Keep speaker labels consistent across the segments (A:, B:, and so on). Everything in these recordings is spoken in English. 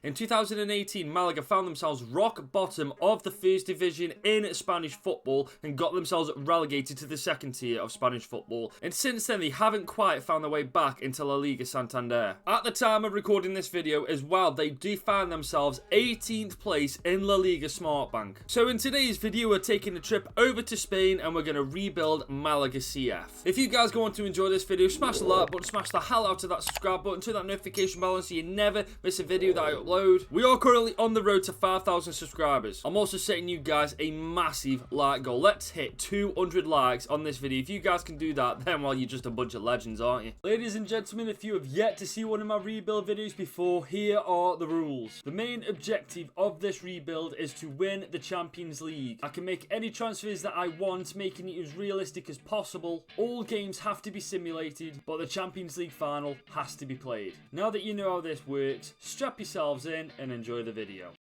A: In 2018, Malaga found themselves rock bottom of the first division in Spanish football and got themselves relegated to the second tier of Spanish football. And since then, they haven't quite found their way back into La Liga Santander. At the time of recording this video as well, they do find themselves 18th place in La Liga Smartbank. So in today's video, we're taking a trip over to Spain and we're going to rebuild Malaga CF. If you guys go on to enjoy this video, smash the like button, smash the hell out of that subscribe button, to that notification bell so you never miss a video that I upload. We are currently on the road to 5,000 subscribers. I'm also setting you guys a massive like goal. Let's hit 200 likes on this video. If you guys can do that, then well, you're just a bunch of legends, aren't you? Ladies and gentlemen, if you have yet to see one of my rebuild videos before, here are the rules. The main objective of this rebuild is to win the Champions League. I can make any transfers that I want, making it as realistic as possible. All games have to be simulated, but the Champions League final has to be played. Now that you know how this works, strap yourselves in and enjoy the video.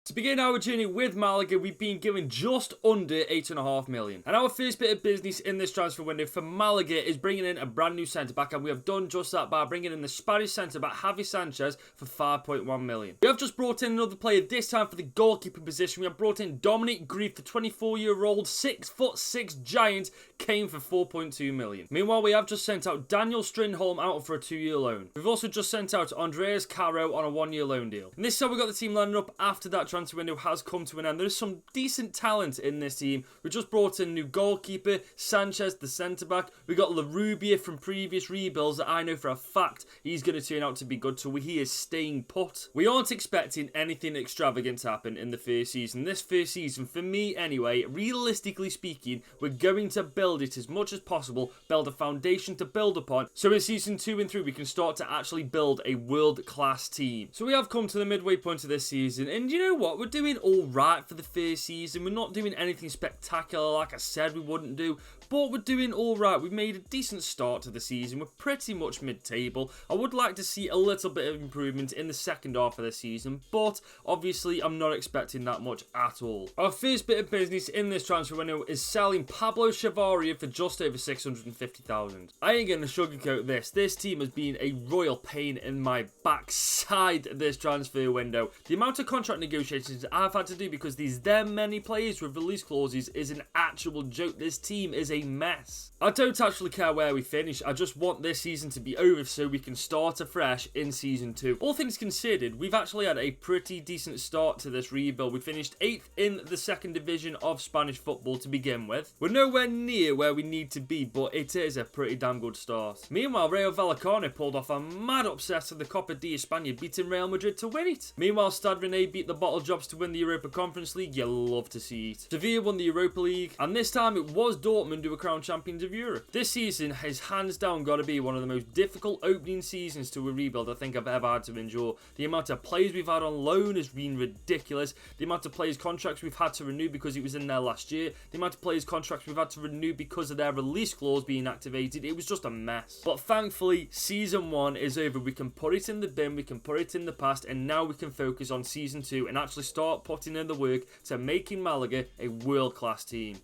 A: To begin our journey with Malaga, we've been given just under 8.5 million. And our first bit of business in this transfer window for Malaga is bringing in a brand new centre-back, and we have done just that by bringing in the Spanish centre-back Javi Sanchez for 5.1 million. We have just brought in another player, this time for the goalkeeper position. We have brought in Dominic Grief, the 24-year-old 6'6" giant, came for 4.2 million. Meanwhile, we have just sent out Daniel Strindholm out for a 2-year loan. We've also just sent out Andreas Caro on a 1-year loan deal. And this is how we got the team lining up after that transfer window has come to an end. There's some decent talent in this team. We just brought in new goalkeeper, Sanchez, the centre-back. We got Larubia from previous rebuilds that I know for a fact he's going to turn out to be good, so he is staying put. We aren't expecting anything extravagant to happen in the first season. This first season, for me anyway, realistically speaking, we're going to build it as much as possible, build a foundation to build upon, so in season 2 and 3 we can start to actually build a world-class team. So we have come to the midway point of this season, and you know what? We're doing all right for the first season. We're not doing anything spectacular like I said we wouldn't do, but we're doing all right. We've made a decent start to the season. We're pretty much mid-table. I would like to see a little bit of improvement in the second half of the season, but obviously I'm not expecting that much at all. Our first bit of business in this transfer window is selling Pablo Chavaria for just over 650,000. I ain't gonna sugarcoat this. This team has been a royal pain in my backside this transfer window. The amount of contract negotiations I've had to do because there's them many players with release clauses is an actual joke. This team is a mess. I don't actually care where we finish. I just want this season to be over so we can start afresh in season 2. All things considered, we've actually had a pretty decent start to this rebuild. We finished 8th in the second division of Spanish football to begin with. We're nowhere near where we need to be, but it is a pretty damn good start. Meanwhile, Rayo Vallecano pulled off a mad upset of the Copa de España, beating Real Madrid to win it. Meanwhile, Stade Rennais beat the Bottle Jobs to win the Europa Conference League. You love to see it. Sevilla won the Europa League, and this time it was Dortmund who were crowned champions of Europe. This season has hands down got to be one of the most difficult opening seasons to a rebuild I think I've ever had to endure. The amount of players we've had on loan has been ridiculous. The amount of players' contracts we've had to renew because it was in there last year. The amount of players' contracts we've had to renew because of their release clause being activated. It was just a mess. But thankfully, season 1 is over. We can put it in the bin, we can put it in the past, and now we can focus on season 2 and actually start putting in the work to making Malaga a world-class team.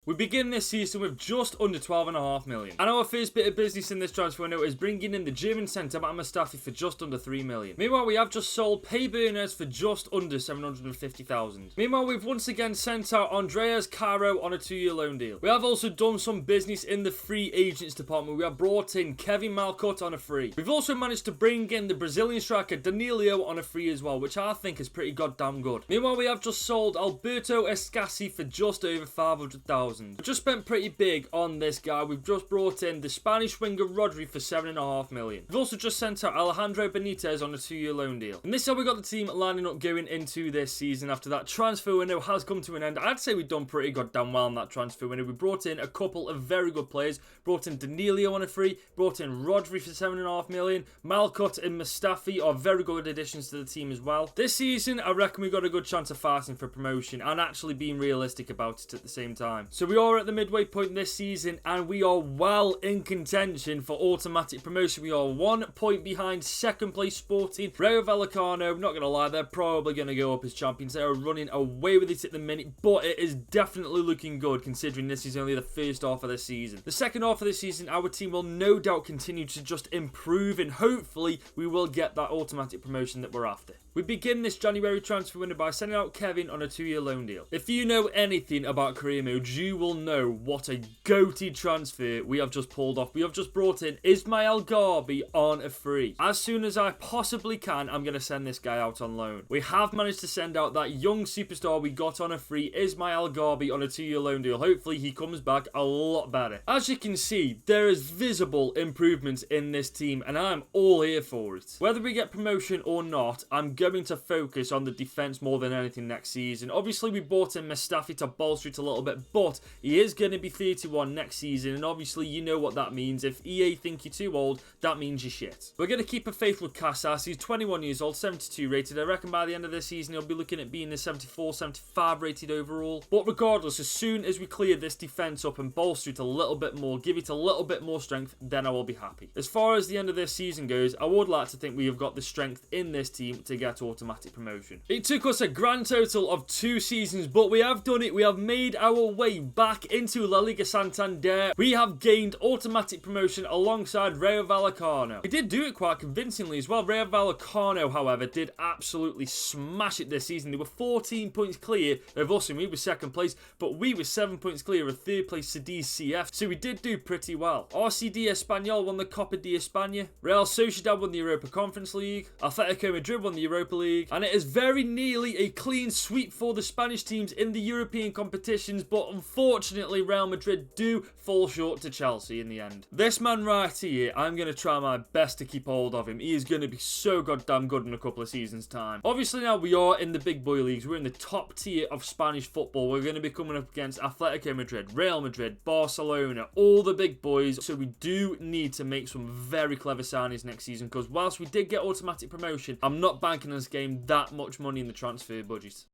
A: We begin this season with just under 12.5 million. And our first bit of business in this transfer window is bringing in the German centre-back Mustafi for just under 3 million. Meanwhile, we have just sold Pay Burners for just under 750,000. Meanwhile, we've once again sent out Andreas Caro on a 2-year loan deal. We have also done some business in the free agents department. We have brought in Kevin Malcut on a free. We've also managed to bring in the Brazilian striker Danilo on a free as well, which I think is pretty goddamn good. Meanwhile, we have just sold Alberto Escassi for just over 500,000. We've just spent pretty big on this guy. We've just brought in the Spanish winger Rodri for 7.5 million. We've also just sent out Alejandro Benitez on a 2-year loan deal. And this is how we got the team lining up going into this season after that transfer window has come to an end. I'd say we've done pretty goddamn well in that transfer window. We brought in a couple of very good players. Brought in Danilo on a free. Brought in Rodri for 7.5 million. Malcut and Mustafi are very good additions to the team as well. This season, I reckon we've got a good chance of fighting for promotion and actually being realistic about it at the same time. So So we are at the midway point this season and we are well in contention for automatic promotion. We are 1 point behind second place Sporting. Rayo Vallecano, not going to lie, they're probably going to go up as champions. They are running away with it at the minute, but it is definitely looking good considering this is only the first half of the season. The second half of the season, our team will no doubt continue to just improve and hopefully we will get that automatic promotion that we're after. We begin this January transfer window by sending out Kevin on a 2-year loan deal. If you know anything about career modes, you will know what a goated transfer we have just pulled off. We have just brought in Ismail Garbi on a free. As soon as I possibly can, I'm going to send this guy out on loan. We have managed to send out that young superstar we got on a free, Ismail Garbi, on a 2-year loan deal. Hopefully he comes back a lot better. As you can see, there is visible improvements in this team and I'm all here for it. Whether we get promotion or not, I'm going to focus on the defense more than anything next season. Obviously we bought in Mustafi to bolster it a little bit, but he is going to be 31 next season and obviously you know what that means. If EA think you're too old, that means you're shit. We're going to keep a faith with Casas. He's 21 years old, 72 rated. I reckon by the end of this season he'll be looking at being a 74, 75 rated overall. But regardless, as soon as we clear this defense up and bolster it a little bit more, give it a little bit more strength, then I will be happy. As far as the end of this season goes, I would like to think we have got the strength in this team to get automatic promotion. It took us a grand total of 2 seasons, but we have done it. We have made our way back into La Liga Santander. We have gained automatic promotion alongside Rayo Vallecano. We did do it quite convincingly as well. Rayo Vallecano, however, did absolutely smash it this season. They were 14 points clear of us and we were second place, but we were 7 points clear of third place Cadiz CF, so we did do pretty well. RCD Espanyol won the Copa de España. Real Sociedad won the Europa Conference League. Atletico Madrid won the Europa League. And it is very nearly a clean sweep for the Spanish teams in the European competitions, but unfortunately Real Madrid do fall short to Chelsea in the end. This man right here, I'm going to try my best to keep hold of him. He is going to be so goddamn good in a couple of seasons' time. Obviously now we are in the big boy leagues. We're in the top tier of Spanish football. We're going to be coming up against Atletico Madrid, Real Madrid, Barcelona, all the big boys. So we do need to make some very clever signings next season because whilst we did get automatic promotion, I'm not banking on this game that much money in the transfer budget.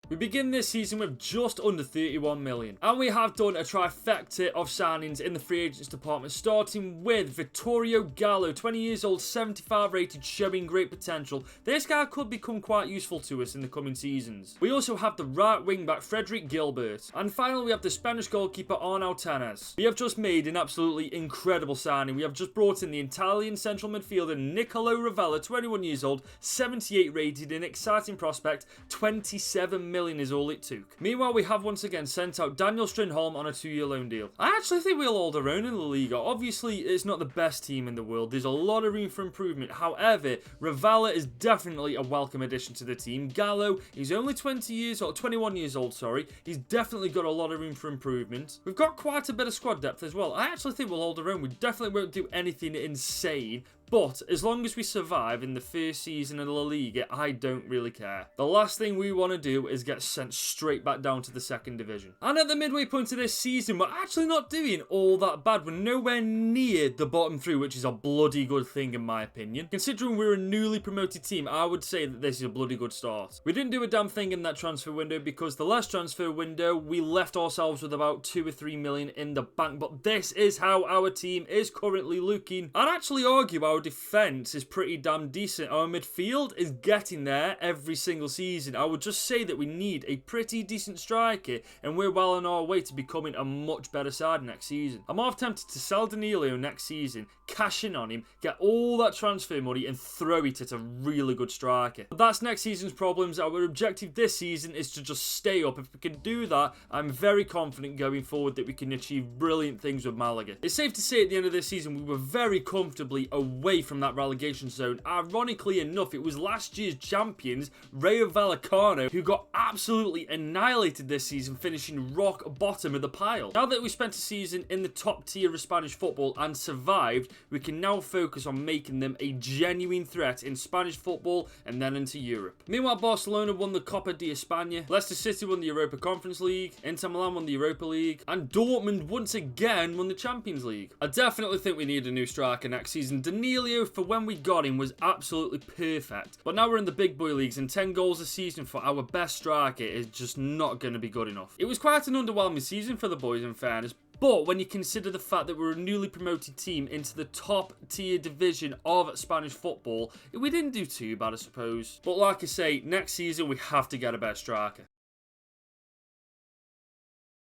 A: We begin this season with just under 31 million. And we have done a trifecta of signings in the free agents department, starting with Vittorio Gallo, 20 years old, 75 rated, showing great potential. This guy could become quite useful to us in the coming seasons. We also have the right wing back, Frederick Gilbert. And finally, we have the Spanish goalkeeper, Arnau Tenes. We have just made an absolutely incredible signing. We have just brought in the Italian central midfielder, Nicolo Ravella, 21 years old, 78 rated, an exciting prospect, 27 million is all it took. Meanwhile, we have once again sent out Daniel Strindholm on a 2-year loan deal. I actually think we'll hold our own in La Liga. Obviously, it's not the best team in the world. There's a lot of room for improvement. However, Ravella is definitely a welcome addition to the team. Gallo, he's only 21 years old, sorry. He's definitely got a lot of room for improvement. We've got quite a bit of squad depth as well. I actually think we'll hold our own. We definitely won't do anything insane. But as long as we survive in the first season of La Liga, I don't really care. The last thing we want to do is get sent straight back down to the second division. And at the midway point of this season, we're actually not doing all that bad. We're nowhere near the bottom 3, which is a bloody good thing in my opinion. Considering we're a newly promoted team, I would say that this is a bloody good start. We didn't do a damn thing in that transfer window because the last transfer window, we left ourselves with about 2 or 3 million in the bank. But this is how our team is currently looking. I'd actually argue our defense is pretty damn decent. Our midfield is getting there every single season. I would just say that we need a pretty decent striker and we're well on our way to becoming a much better side next season. I'm half tempted to sell Danilo next season, cash in on him, get all that transfer money and throw it at a really good striker. But that's next season's problems. Our objective this season is to just stay up. If we can do that, I'm very confident going forward that we can achieve brilliant things with Malaga. It's safe to say at the end of this season we were very comfortably away from that relegation zone. Ironically enough, it was last year's champions, Rayo Vallecano, who got absolutely annihilated this season, finishing rock bottom of the pile. Now that we spent a season in the top tier of Spanish football and survived, we can now focus on making them a genuine threat in Spanish football and then into Europe. Meanwhile, Barcelona won the Copa de España, Leicester City won the Europa Conference League, Inter Milan won the Europa League, and Dortmund once again won the Champions League. I definitely think we need a new striker next season. Danilo Danilo, for when we got him, was absolutely perfect. But now we're in the big boy leagues, and 10 goals a season for our best striker is just not going to be good enough. It was quite an underwhelming season for the boys, in fairness. But when you consider the fact that we're a newly promoted team into the top tier division of Spanish football, we didn't do too bad, I suppose. But like I say, next season we have to get a better striker.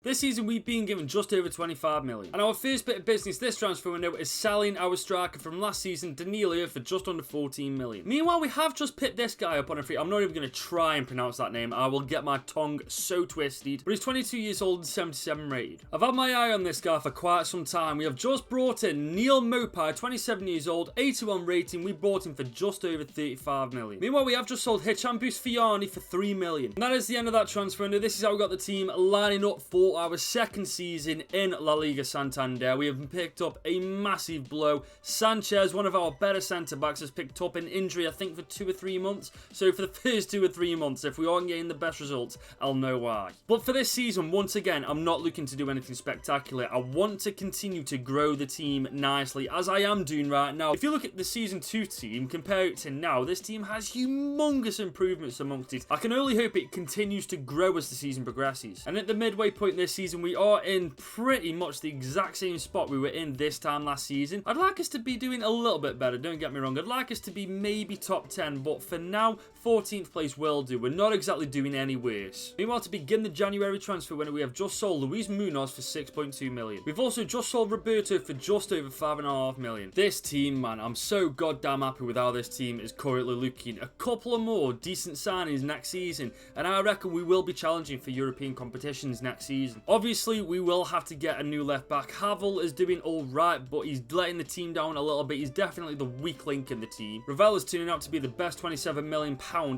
A: This season we've been given just over 25 million. And our first bit of business this transfer window is selling our striker from last season, Danilo, for just under 14 million. Meanwhile, we have just picked this guy up on a free. I'm not even going to try and pronounce that name. I will get my tongue so twisted. But he's 22 years old and 77 rated. I've had my eye on this guy for quite some time. We have just brought in Neil Mopai, 27 years old, 81 rating. We bought him for just over 35 million. Meanwhile, we have just sold Hichampus Fiani for 3 million. And that is the end of that transfer window. This is how we got the team lining up for our second season in La Liga Santander. We have picked up a massive blow. Sanchez, one of our better centre-backs, has picked up an injury, I think, for 2 or 3 months. So for the first 2 or 3 months, if we aren't getting the best results, I'll know why. But for this season, once again, I'm not looking to do anything spectacular. I want to continue to grow the team nicely, as I am doing right now. If you look at the Season 2 team, compare it to now, this team has humongous improvements amongst it. I can only hope it continues to grow as the season progresses. And at the midway point this season, we are in pretty much the exact same spot we were in this time last season. I'd like us to be doing a little bit better, don't get me wrong. I'd like us to be maybe top 10, but for now, 14th place will do. We're not exactly doing any worse. Meanwhile, to begin the January transfer window, we have just sold Luis Munoz for 6.2 million. We've also just sold Roberto for just over 5.5 million. This team, man, I'm so goddamn happy with how this team is currently looking. A couple of more decent signings next season, and I reckon we will be challenging for European competitions next season. Obviously, we will have to get a new left back. Havel is doing all right, but he's letting the team down a little bit. He's definitely the weak link in the team. Ravel is turning out to be the best £27 million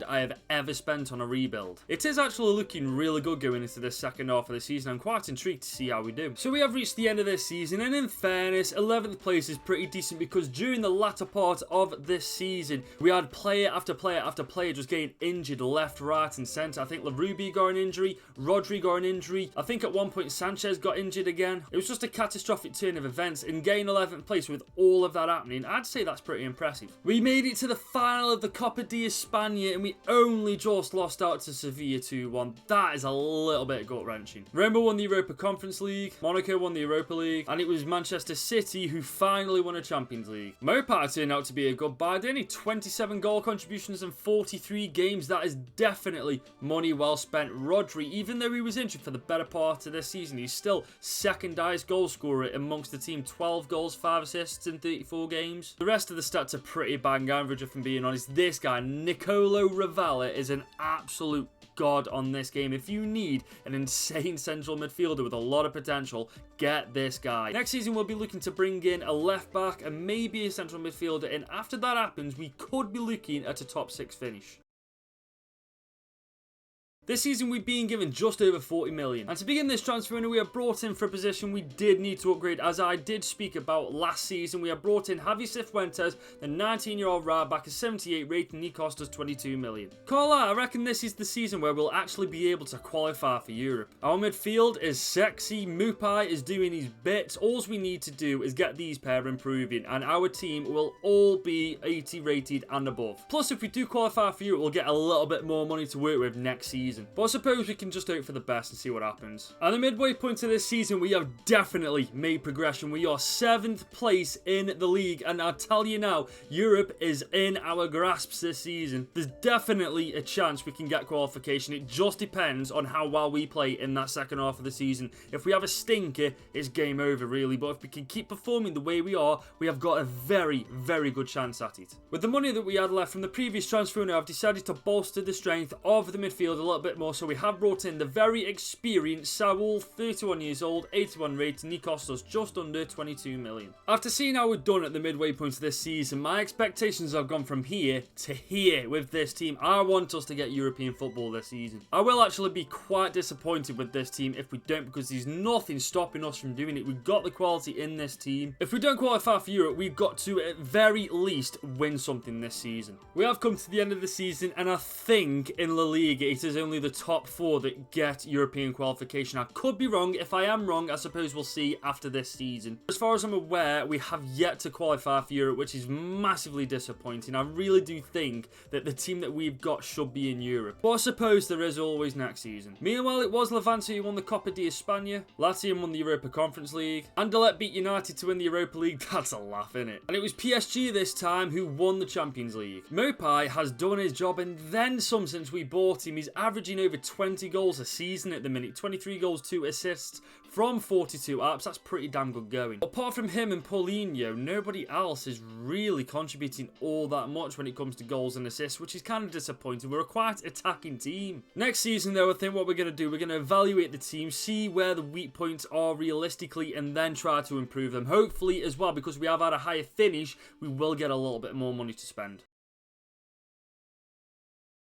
A: I have ever spent on a rebuild. It is actually looking really good going into the second half of the season. I'm quite intrigued to see how we do. So we have reached the end of this season, and in fairness, 11th place is pretty decent because during the latter part of this season, we had player after player after player just getting injured left, right, and centre. I think Larubi got an injury, Rodri got an injury. I think at one point Sanchez got injured again. It was just a catastrophic turn of events, and getting 11th place with all of that happening, I'd say that's pretty impressive. We made it to the final of the Copa de España, and we only just lost out to Sevilla 2-1. That is a little bit gut-wrenching. Roma won the Europa Conference League, Monaco won the Europa League, and it was Manchester City who finally won a Champions League. Mopai turned out to be a good buy. Only 27 goal contributions in 43 games. That is definitely money well spent. Rodri, even though he was injured for the better part of this season, he's still second highest goal scorer amongst the team. 12 goals, 5 assists in 34 games. The rest of the stats are pretty bang average, if I'm being honest. This guy, Nicolo Ravella, is an absolute god on this game. If you need an insane central midfielder with a lot of potential, get this guy. Next season, we'll be looking to bring in a left back and maybe a central midfielder, and after that happens, we could be looking at a top 6 finish. This season, we've been given just over 40 million. And to begin this transfer window, we have brought in for a position we did need to upgrade, as I did speak about last season. We have brought in Javi Cifuentes, the 19-year-old right back, a 78 rating. He cost us 22 million. Carla, I reckon this is the season where we'll actually be able to qualify for Europe. Our midfield is sexy. Mupai is doing his bits. All we need to do is get these pair improving, and our team will all be 80 rated and above. Plus, if we do qualify for Europe, we'll get a little bit more money to work with next season. But I suppose we can just hope for the best and see what happens. At the midway point of this season, we have definitely made progression. We are 7th place in the league, and I'll tell you now, Europe is in our grasps this season. There's definitely a chance we can get qualification. It just depends on how well we play in that second half of the season. If we have a stinker, it's game over really, but if we can keep performing the way we are, we have got a very, very good chance at it. With the money that we had left from the previous transfer window, I've decided to bolster the strength of the midfield a little bit more, so we have brought in the very experienced Saul, 31 years old, 81 rating. He cost us just under 22 million. After seeing how we're done at the midway point of this season, my expectations have gone from here to here with this team. I want us to get European football this season. I will actually be quite disappointed with this team if we don't, because there's nothing stopping us from doing it. We've got the quality in this team. If we don't qualify for Europe, we've got to at very least win something this season. We have come to the end of the season, and I think in La Liga it is only only the top 4 that get European qualification. I could be wrong. If I am wrong, I suppose we'll see after this season. As far as I'm aware, we have yet to qualify for Europe, which is massively disappointing. I really do think that the team that we've got should be in Europe. But I suppose there is always next season. Meanwhile, it was Levante who won the Copa de España. Lazio won the Europa Conference League. Anderlecht beat United to win the Europa League. That's a laugh, innit? And it was PSG this time who won the Champions League. Mopai has done his job and then some since we bought him. He's averaging over 20 goals a season at the minute. 23 goals, 2 assists from 42 apps. That's pretty damn good going. Apart from him and Paulinho, nobody else is really contributing all that much when it comes to goals and assists, which is kind of disappointing. We're a quite attacking team. Next season, though, I think what we're going to do, we're going to evaluate the team, see where the weak points are realistically, and then try to improve them. Hopefully, as well, because we have had a higher finish, we will get a little bit more money to spend.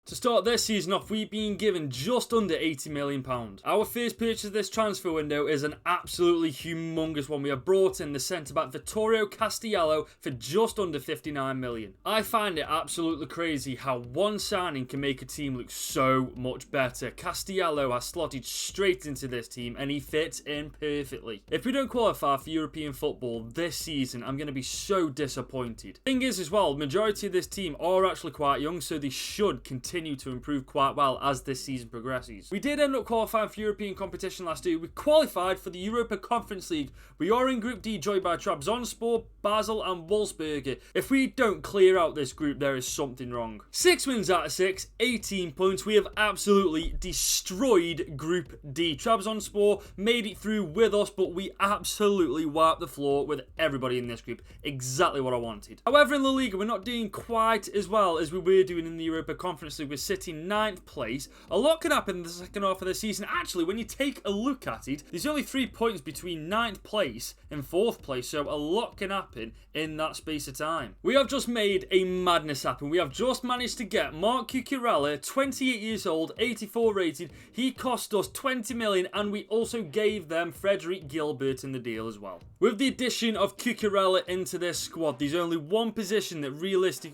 A: To start this season off, we've been given just under £80 million. Our first purchase of this transfer window is an absolutely humongous one. We have brought in the centre-back Vittorio Castello for just under £59 million. I find it absolutely crazy how one signing can make a team look so much better. Castello has slotted straight into this team and he fits in perfectly. If we don't qualify for European football this season, I'm going to be so disappointed. Thing is as well, majority of this team are actually quite young, so they should continue to improve quite well as this season progresses. We did end up qualifying for European competition last year. We qualified for the Europa Conference League. We are in Group D, joined by Trabzonspor, Basel and Wolfsberger. If we don't clear out this group, there is something wrong. 6 wins out of 6, 18 points. We have absolutely destroyed Group D. Trabzonspor made it through with us, but we absolutely wiped the floor with everybody in this group. Exactly what I wanted. However, in La Liga, we're not doing quite as well as we were doing in the Europa Conference League. We're sitting 9th place. A lot can happen in the second half of the season. Actually, when you take a look at it, there's only 3 points between 9th place and 4th place, so a lot can happen in that space of time. We have just made a madness happen. We have just managed to get Marc Cucurella, 28 years old, 84 rated. He cost us 20 million, and we also gave them Frederick Gilbert in the deal as well. With the addition of Cucurella into this squad, there's only one position that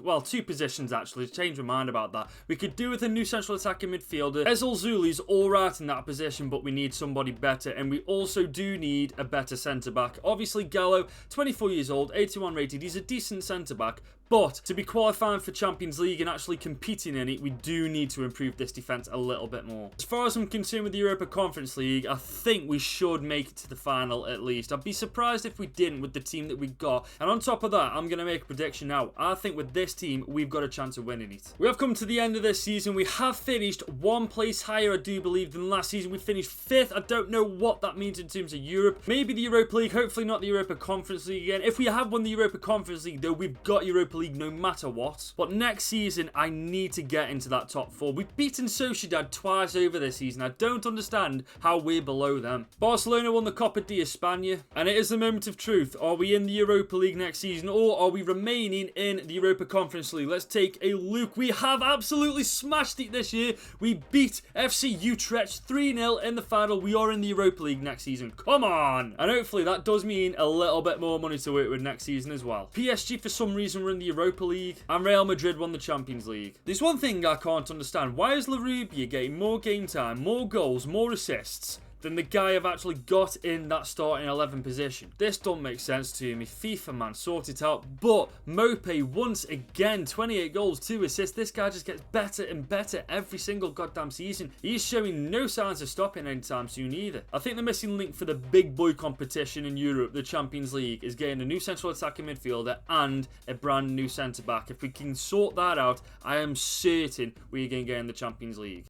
A: well, 2 positions actually, changed my mind about that. We could do with a new central attacking midfielder. Ezel Zuli's alright in that position, but we need somebody better, and we also do need a better centre-back. Obviously, Gallo, 24 years old, 81 rated, he's a decent centre-back, but to be qualifying for Champions League and actually competing in it, we do need to improve this defence a little bit more. As far as I'm concerned with the Europa Conference League, I think we should make it to the final at least. I'd be surprised if we didn't with the team that we got. And on top of that, I'm going to make a prediction now. I think with this team, we've got a chance of winning it. We have come to the end of this season. We have finished 1 place higher, I do believe, than last season. We finished 5th. I don't know what that means in terms of Europe. Maybe the Europa League, hopefully not the Europa Conference League again. If we have won the Europa Conference League, though, we've got Europa League no matter what. But next season, I need to get into that top 4. We've beaten Sociedad twice over this season. I don't understand how we're below them. Barcelona won the Copa de España, and it is the moment of truth. Are we in the Europa League next season, or are we remaining in the Europa Conference League? Let's take a look. We have absolutely smashed it this year. We beat FC Utrecht 3-0 in the final. We are in the Europa League next season. Come on! And hopefully that does mean a little bit more money to work with next season as well. PSG, for some reason, were in the Europa League, and Real Madrid won the Champions League. There's one thing I can't understand. Why is Larubia getting more game time, more goals, more assists than the guy I've actually got in that starting 11 position? This don't make sense to me. FIFA, man, sort it out. But Mope, once again, 28 goals, 2 assists. This guy just gets better and better every single goddamn season. He's showing no signs of stopping anytime soon either. I think the missing link for the big boy competition in Europe, the Champions League, is getting a new central attacking midfielder and a brand new centre-back. If we can sort that out, I am certain we're going to get in the Champions League.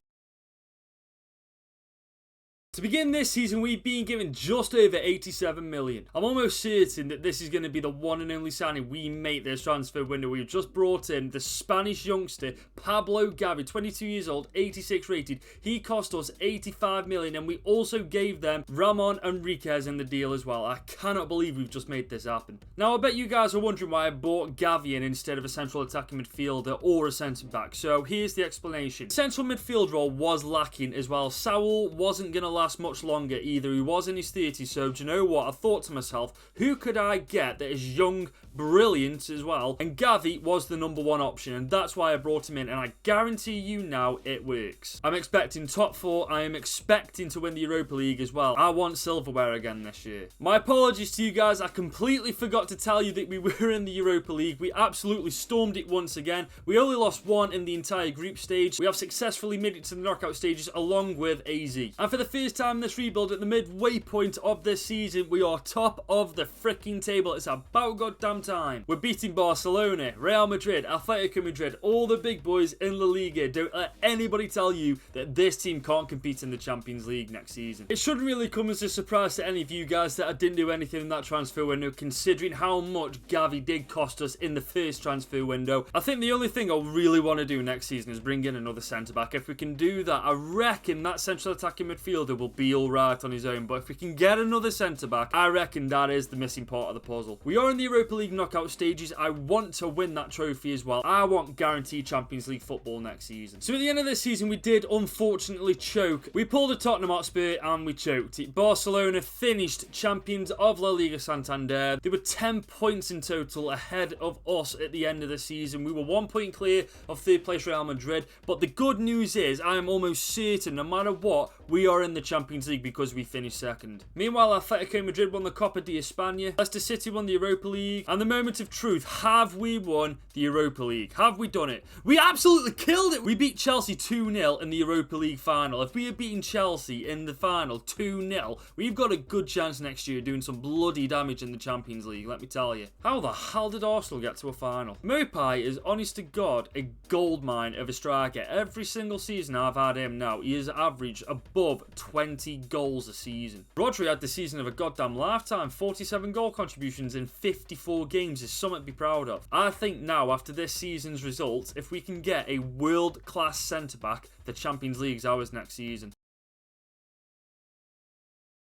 A: To begin this season, we've been given just over 87 million. I'm almost certain that this is going to be the one and only signing we make this transfer window. We've just brought in the Spanish youngster, Pablo Gavi, 22 years old, 86 rated. He cost us 85 million, and we also gave them Ramon Enriquez in the deal as well. I cannot believe we've just made this happen. Now, I bet you guys are wondering why I bought Gavi in instead of a central attacking midfielder or a centre-back. So here's the explanation. The central midfield role was lacking as well. Saul wasn't going to last last much longer either. He was in his 30s, so do you know what? I thought to myself, who could I get that is young, brilliant as well? And Gavi was the number one option, and that's why I brought him in, and I guarantee you now it works. I'm expecting top 4. I am expecting to win the Europa League as well. I want silverware again this year. My apologies to you guys. I completely forgot to tell you that we were in the Europa League. We absolutely stormed it once again. We only lost one in the entire group stage. We have successfully made it to the knockout stages along with AZ. And for the first time in this rebuild, at the midway point of this season, we are top of the freaking table. It's about goddamn time. We're beating Barcelona, Real Madrid, Atletico Madrid, all the big boys in La Liga. Don't let anybody tell you that this team can't compete in the Champions League next season. It shouldn't really come as a surprise to any of you guys that I didn't do anything in that transfer window, considering how much Gavi did cost us in the first transfer window. I think the only thing I really want to do next season is bring in another centre-back. If we can do that, I reckon that central attacking midfielder will be alright on his own, but if we can get another centre-back, I reckon that is the missing part of the puzzle. We are in the Europa League knockout stages. I want to win that trophy as well. I want guaranteed Champions League football next season. So at the end of this season, we did unfortunately choke. We pulled a Tottenham Hotspur and we choked it. Barcelona finished champions of La Liga Santander. They were 10 points in total ahead of us at the end of the season. We were 1 point clear of third place Real Madrid, but the good news is I am almost certain no matter what, we are in the Champions League because we finished second. Meanwhile, Atletico Madrid won the Copa de España, Leicester City won the Europa League, and the moment of truth, have we won the Europa League? Have we done it? We absolutely killed it! We beat Chelsea 2-0 in the Europa League final. If we had beaten Chelsea in the final 2-0, we've got a good chance next year doing some bloody damage in the Champions League, let me tell you. How the hell did Arsenal get to a final? Mopai is, honest to God, a goldmine of a striker. Every single season I've had him now, he has averaged above 20 goals a season. Rodri had the season of a goddamn lifetime. 47 goal contributions in 54 games is something to be proud of. I think now, after this season's results, if we can get a world-class centre-back, the Champions League's ours next season.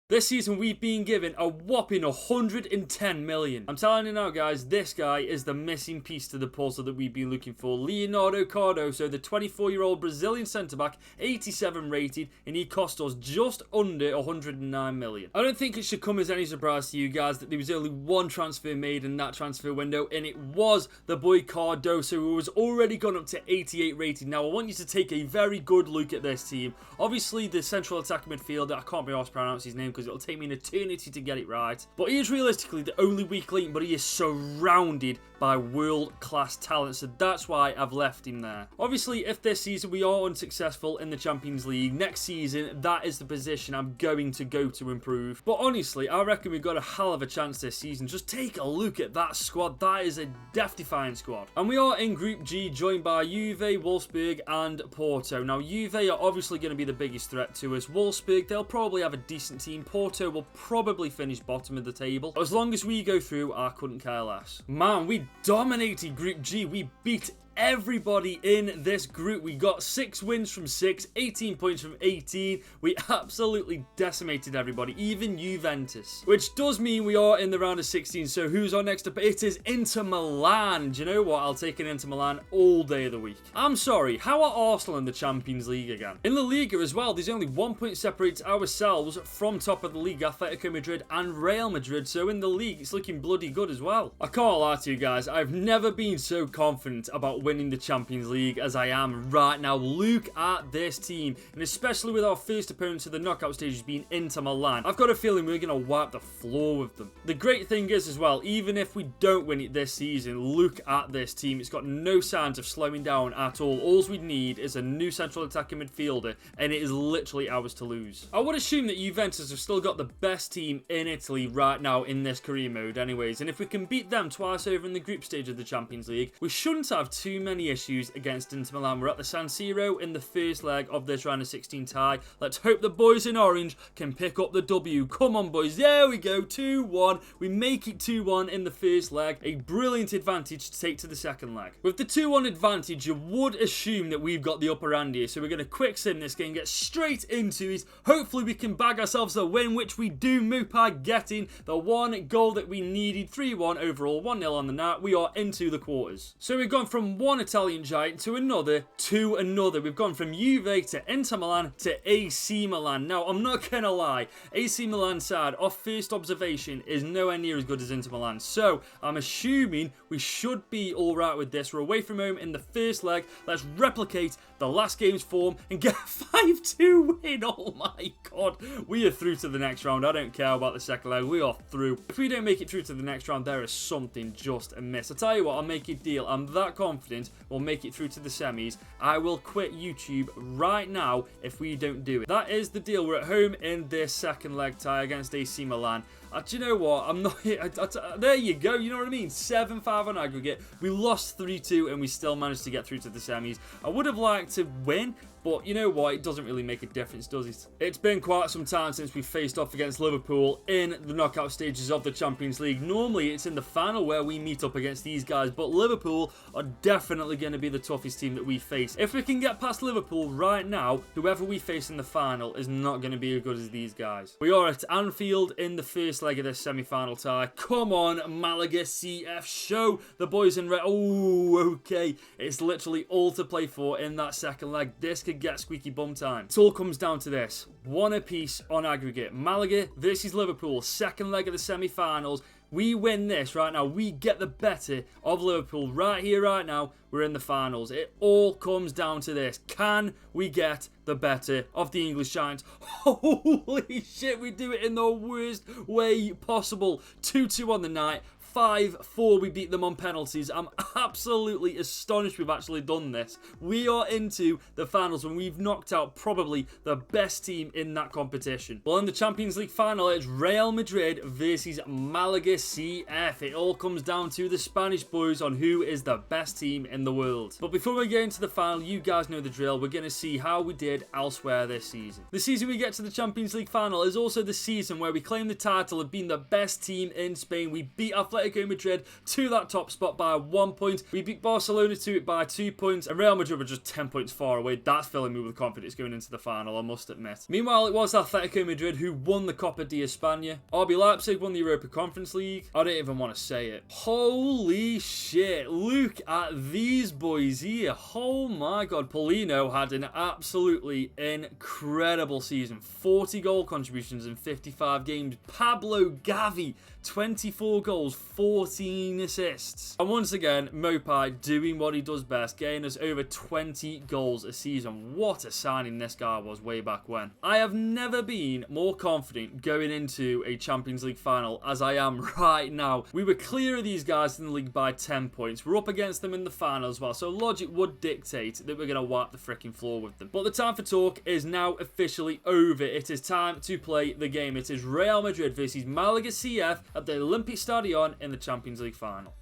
A: This season, we've been given a whopping 110 million. I'm telling you now, guys, this guy is the missing piece to the puzzle that we've been looking for. Leonardo Cardoso, the 24-year-old Brazilian centre-back, 87 rated, and he cost us just under 109 million. I don't think it should come as any surprise to you guys that there was only one transfer made in that transfer window, and it was the boy Cardoso, who was already gone up to 88 rated. Now, I want you to take a very good look at this team. Obviously, the central attack midfielder, I can't be asked to pronounce his name because it'll take me an eternity to get it right. But he is realistically the only weak link, but he is surrounded by world-class talent, so that's why I've left him there. Obviously, if this season we are unsuccessful in the Champions League, next season, that is the position I'm going to go to improve. But honestly, I reckon we've got a hell of a chance this season. Just take a look at that squad. That is a death-defying squad. And we are in Group G, joined by Juve, Wolfsburg, and Porto. Now, Juve are obviously going to be the biggest threat to us. Wolfsburg, they'll probably have a decent team. Porto will probably finish bottom of the table. As long as we go through, I couldn't care less. Man, we dominated Group G. We beat everybody in this group. We got 6 wins from 6, 18 points from 18. We absolutely decimated everybody, even Juventus. Which does mean we are in the round of 16. So who's our next up? It is Inter Milan. Do you know what? I'll take an Inter Milan all day of the week. I'm sorry, how are Arsenal in the Champions League again? In La Liga as well, there's only 1 point separates ourselves from top of the league, Atletico Madrid and Real Madrid. So in the league, it's looking bloody good as well. I can't lie to you guys, I've never been so confident about winning the Champions League as I am right now. Look at this team, and especially with our first opponent to the knockout stages being Inter Milan, I've got a feeling we're going to wipe the floor with them. The great thing is as well, even if we don't win it this season, look at this team. It's got no signs of slowing down at all. All we need is a new central attacking midfielder, and it is literally ours to lose. I would assume that Juventus have still got the best team in Italy right now in this career mode anyways, and if we can beat them twice over in the group stage of the Champions League, we shouldn't have too many issues against Inter Milan. We're at the San Siro in the first leg of this round of 16 tie. Let's hope the boys in orange can pick up the W. Come on, boys. There we go. 2-1. We make it 2-1 in the first leg. A brilliant advantage to take to the second leg. With the 2-1 advantage, you would assume that we've got the upper hand here. So we're going to quick sim this game, get straight into it. Hopefully we can bag ourselves a win, which we do. Mopai getting the one goal that we needed. 3-1 overall, 1-0 on the night. We are into the quarters. So we've gone from one Italian giant to another, We've gone from Juve to Inter Milan to AC Milan. Now, I'm not going to lie, AC Milan side, off first observation, is nowhere near as good as Inter Milan. So, I'm assuming we should be alright with this. We're away from home in the first leg. Let's replicate the last game's form and get a 5-2 win. Oh my god. We are through to the next round. I don't care about the second leg. We are through. If we don't make it through to the next round, there is something just amiss. I tell you what, I'll make a deal. I'm that confident we'll make it through to the semis. I will quit YouTube right now if we don't do it. That is the deal. We're at home in this second leg tie against AC Milan. Do you know what? I'm not. There you go. You know what I mean? 7-5 on aggregate. We lost 3-2 and we still managed to get through to the semis. I would have liked to win, but you know what? It doesn't really make a difference, does it? It's been quite some time since we faced off against Liverpool in the knockout stages of the Champions League. Normally, it's in the final where we meet up against these guys, but Liverpool are definitely going to be the toughest team that we face. If we can get past Liverpool right now, whoever we face in the final is not going to be as good as these guys. We are at Anfield in the first leg of this semi-final tie. Come on, Malaga CF, show the boys in red. Oh, okay. It's literally all to play for in that second leg. This could get squeaky bum time. It all comes down to this. One apiece on aggregate. Malaga versus Liverpool, second leg of the semi-finals. We win this right now. We get the better of Liverpool right here, right now. We're in the finals. It all comes down to this. Can we get the better of the English Giants? Holy shit, we do it in the worst way possible. 2-2 on the night. 5-4, we beat them on penalties. I'm absolutely astonished we've actually done this. We are into the finals and we've knocked out probably the best team in that competition. Well, in the Champions League final, it's Real Madrid versus Malaga CF. It all comes down to the Spanish boys on who is the best team in the world. But before we get into the final, you guys know the drill. We're going to see how we did elsewhere this season. The season we get to the Champions League final is also the season where we claim the title of being the best team in Spain. We beat Atletico Madrid to that top spot by 1 point. We beat Barcelona to it by 2 points, and Real Madrid were just 10 points far away. That's filling me with confidence going into the final, I must admit. Meanwhile, it was Atletico Madrid who won the Copa de España. RB Leipzig won the Europa Conference League. I don't even want to say it. Holy shit, look at these boys here. Oh my god, Paulino had an absolutely incredible season. 40 goal contributions in 55 games. Pablo Gavi, 24 goals, 14 assists. And once again, Mopai doing what he does best, getting us over 20 goals a season. What a signing this guy was way back when. I have never been more confident going into a Champions League final as I am right now. We were clear of these guys in the league by 10 points. We're up against them in the final as well, so logic would dictate that we're going to wipe the freaking floor with them. But the time for talk is now officially over. It is time to play the game. It is Real Madrid versus Malaga CF at the Olympic Stadion in the Champions League final.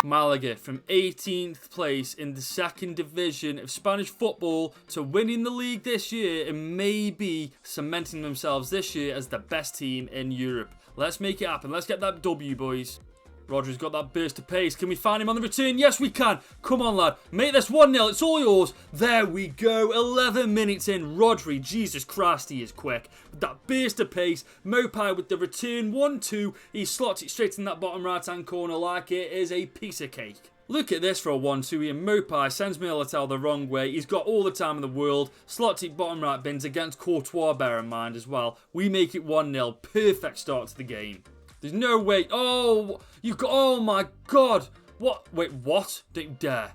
A: Malaga from 18th place in the second division of Spanish football to winning the league this year and maybe cementing themselves this year as the best team in Europe. Let's make it happen. Let's get that W, boys. Rodri's got that burst of pace. Can we find him on the return? Yes, we can. Come on, lad. Make this 1-0. It's all yours. There we go. 11 minutes in. Rodri, Jesus Christ, he is quick. With that burst of pace. Mopai with the return. 1-2. He slots it straight in that bottom right-hand corner like it is a piece of cake. Look at this for a 1-2 here. Mopai sends Militao the wrong way. He's got all the time in the world. Slots it bottom right bins against Courtois, bear in mind as well. We make it 1-0. Perfect start to the game. There's no way. Oh, you've got. Oh my God. What? Wait, what? Don't you dare.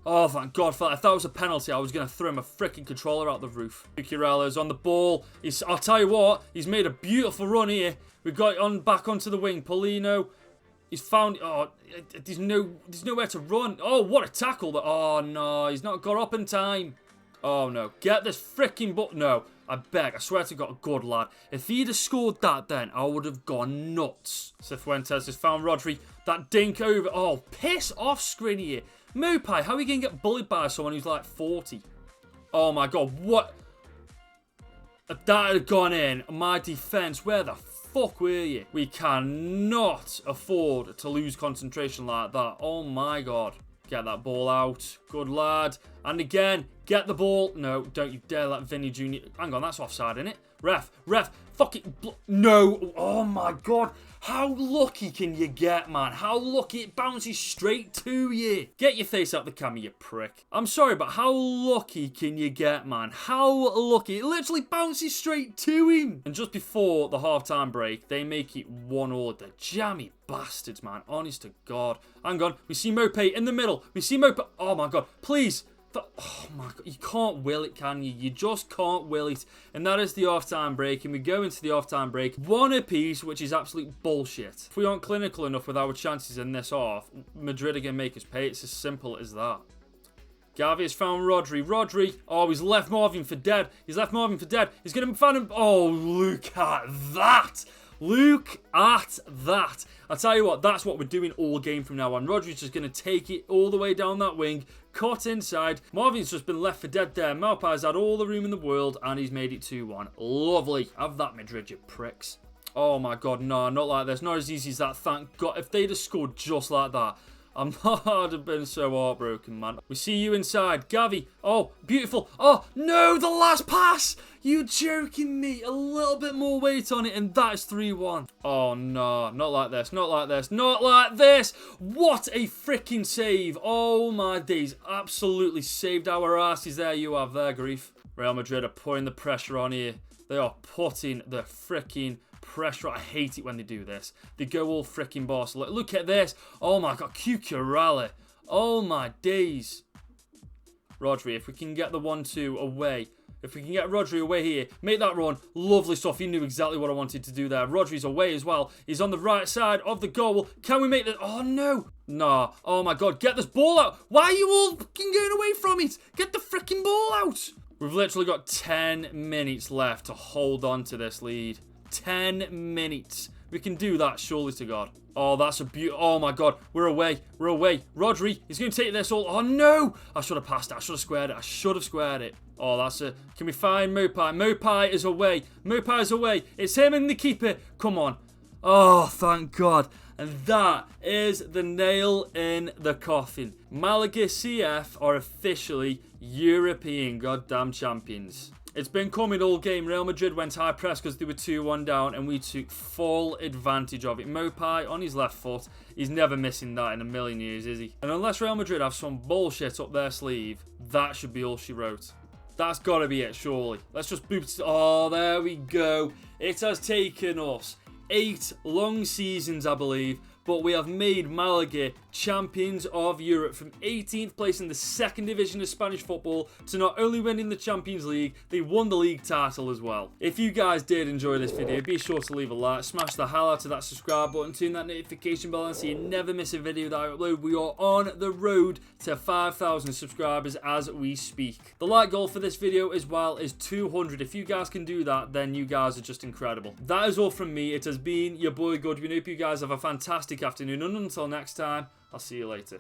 A: Oh, thank God for that. If that was a penalty, I was going to throw him a freaking controller out the roof. Cucurella's on the ball. I'll tell you what. He's made a beautiful run here. We've got it on back onto the wing. Paulino. He's found. Oh, there's nowhere to run. Oh, what a tackle. Oh, no. He's not got up in time. Oh, no. Get this freaking ball. No. I beg. I swear to God, good lad. If he'd have scored that then, I would have gone nuts. Cifuentes has found Rodri. That dink over. Oh, piss off, screen here. Mopai, how are you going to get bullied by someone who's like 40? Oh, my God. What? That had gone in. My defence, where the fuck were you? We cannot afford to lose concentration like that. Oh, my God. Get that ball out. Good lad. And again, get the ball. No, don't you dare let Vinny Jr. Hang on, that's offside, isn't it? Ref, fuck it. No. Oh my God. How lucky can you get, man? How lucky it bounces straight to you. Get your face out the camera, you prick. I'm sorry, but how lucky can you get, man? How lucky. It literally bounces straight to him. And just before the half-time break, they make it 1-1. The jammy bastards, man. Honest to God. Hang on. We see Mopai in the middle. We see Mopai. Oh my God. Please. Oh my God, you can't will it, can you? You just can't will it. And that is the half-time break, and we go into the half-time break. One apiece, which is absolute bullshit. If we aren't clinical enough with our chances in this half, Madrid are going to make us pay. It's as simple as that. Gavi has found Rodri. Rodri. Oh, he's left Marvin for dead. He's left Marvin for dead. He's going to find him. Oh, look at that. Look at that. I'll tell you what, that's what we're doing all game from now on. Rodri's just going to take it all the way down that wing, cut inside. Marvin's just been left for dead there. Maupai's had all the room in the world, and he's made it 2-1. Lovely. Have that, Madrid, you pricks. Oh my God, no, not like this. Not as easy as that, thank God. If they'd have scored just like that, I'd have been so heartbroken, man. We see you inside. Gavi. Oh, beautiful. Oh, no, the last pass. You joking me. A little bit more weight on it, and that is 3-1. Oh, no. Not like this. Not like this. Not like this. What a freaking save. Oh, my days. Absolutely saved our asses there. You have there, grief. Real Madrid are putting the pressure on here. They are putting the freaking pressure. I hate it when they do this. They go all freaking Barcelona. Look at this. Oh my God, Cucurella. Oh my days. Rodri, if we can get the 1-2 away. If we can get Rodri away here. Make that run. Lovely stuff. He knew exactly what I wanted to do there. Rodri's away as well. He's on the right side of the goal. Can we make that? Oh no. Nah. Oh my God. Get this ball out. Why are you all fucking going away from it? Get the freaking ball out. We've literally got 10 minutes left to hold on to this lead. 10 minutes. We can do that, surely to God. Oh, that's a beauty. Oh, my God. We're away. We're away. Rodri, he's going to take this all. Oh, no. I should have passed it. I should have squared it. I should have squared it. Oh, that's a... Can we find Mopai? Mopai is away. Mopai is away. It's him and the keeper. Come on. Oh, thank God. And that is the nail in the coffin. Malaga CF are officially European goddamn champions. It's been coming all game. Real Madrid went high press because they were 2-1 down, and we took full advantage of it. Mopai on his left foot. He's never missing that in a million years, is he? And unless Real Madrid have some bullshit up their sleeve, that should be all she wrote. That's got to be it, surely. Let's just boot it. Oh, there we go. It has taken us 8 long seasons, I believe, but we have made Malaga champions of Europe from 18th place in the second division of Spanish football to not only winning the Champions League, they won the league title as well. If you guys did enjoy this video, be sure to leave a like, smash the hell out of that subscribe button, turn that notification bell on so you never miss a video that I upload. We are on the road to 5,000 subscribers as we speak. The like goal for this video as well is 200. If you guys can do that, then you guys are just incredible. That is all from me. It has been your boy Goodwin. I hope you guys have a fantastic afternoon, and until next time, I'll see you later.